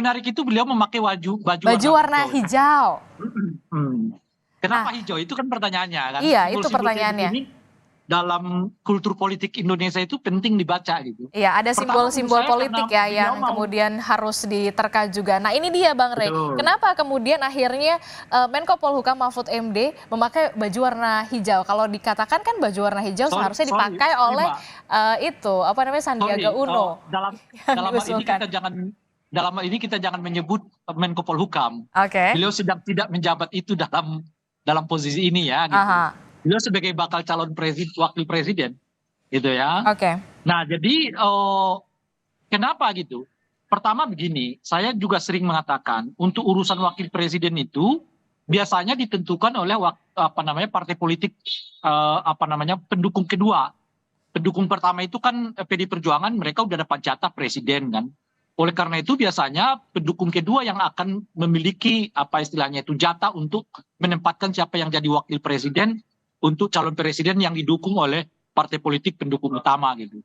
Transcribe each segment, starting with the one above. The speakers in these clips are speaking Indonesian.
menarik itu beliau memakai baju Baju warna hijau. Kenapa hijau? Itu kan pertanyaannya kan. Iya, itu Simbol-simbol kayak pertanyaannya. begini dalam kultur politik Indonesia itu penting dibaca gitu. Iya, ada Pertama, simbol-simbol menurut saya politik karena ya beliau yang kemudian harus diterka juga. Nah ini dia Bang Rey, betul. kenapa kemudian akhirnya Menko Polhukam Mahfud MD memakai baju warna hijau? Kalau dikatakan kan baju warna hijau seharusnya dipakai oleh Sandiaga Uno. Dalam yang hal ini kita jangan menyebut Menko Polhukam. Oke. Beliau sedang tidak menjabat itu dalam posisi ini ya gitu. Aha. Beliau sebagai bakal calon wakil presiden gitu ya. Oke. Nah jadi kenapa gitu? Pertama begini, saya juga sering mengatakan untuk urusan wakil presiden itu biasanya ditentukan oleh partai politik pendukung kedua. Pendukung pertama itu kan PD Perjuangan, mereka udah dapat jatah presiden kan. Oleh karena itu biasanya pendukung kedua yang akan memiliki istilahnya itu jatah untuk menempatkan siapa yang jadi wakil presiden untuk calon presiden yang didukung oleh partai politik pendukung utama gitu.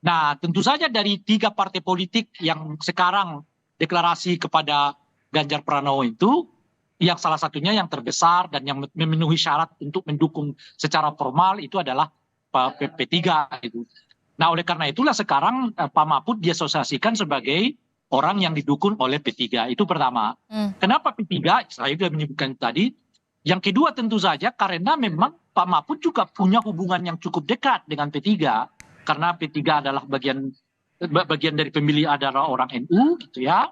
Nah tentu saja dari 3 partai politik yang sekarang deklarasi kepada Ganjar Pranowo itu, yang salah satunya yang terbesar dan yang memenuhi syarat untuk mendukung secara formal itu adalah P3 gitu. Nah oleh karena itulah sekarang Pak Mahfud diasosiasikan sebagai orang yang didukung oleh P3, itu pertama. Kenapa P3? Saya sudah menyebutkan tadi. Yang kedua tentu saja karena memang Pak Mahfud juga punya hubungan yang cukup dekat dengan P3. Karena P3 adalah bagian dari pemilih adalah orang NU gitu ya.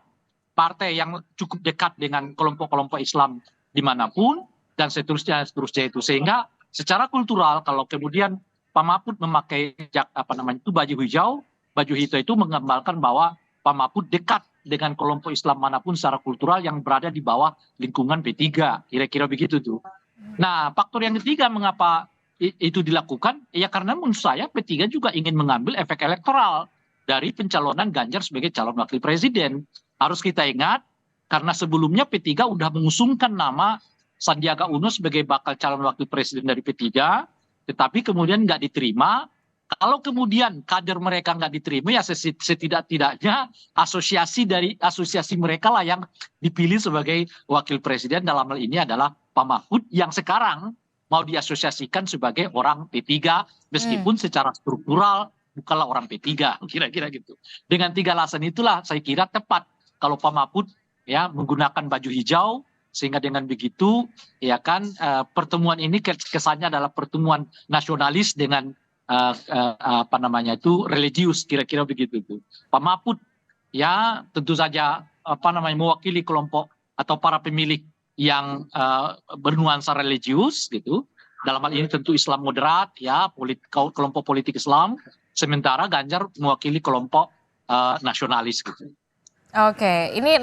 Partai yang cukup dekat dengan kelompok-kelompok Islam dimanapun dan seterusnya itu. Sehingga secara kultural kalau kemudian Pak Mahfud memakai baju hijau itu menggambarkan bahwa Pak Mahfud dekat dengan kelompok Islam manapun secara kultural yang berada di bawah lingkungan P3, kira-kira begitu tuh. Nah faktor yang ketiga mengapa itu dilakukan ya karena menurut saya P3 juga ingin mengambil efek elektoral dari pencalonan Ganjar sebagai calon wakil presiden. Harus kita ingat karena sebelumnya P3 udah mengusungkan nama Sandiaga Uno sebagai bakal calon wakil presiden dari P3, tetapi kemudian nggak diterima. Kalau kemudian kader mereka nggak diterima ya setidak-tidaknya asosiasi mereka lah yang dipilih sebagai wakil presiden, dalam hal ini adalah Pak Mahfud yang sekarang mau diasosiasikan sebagai orang P3 meskipun secara struktural bukanlah orang P3, kira-kira gitu. Dengan 3 alasan itulah saya kira tepat kalau Pak Mahfud ya menggunakan baju hijau, sehingga dengan begitu ya kan pertemuan ini kesannya adalah pertemuan nasionalis dengan religius, kira-kira begitu tuh. Pak Mahfud ya tentu saja mewakili kelompok atau para pemilih yang bernuansa religius gitu. Dalam hal ini tentu Islam moderat ya, kelompok politik Islam. Sementara Ganjar mewakili kelompok nasionalis gitu. Oke, ini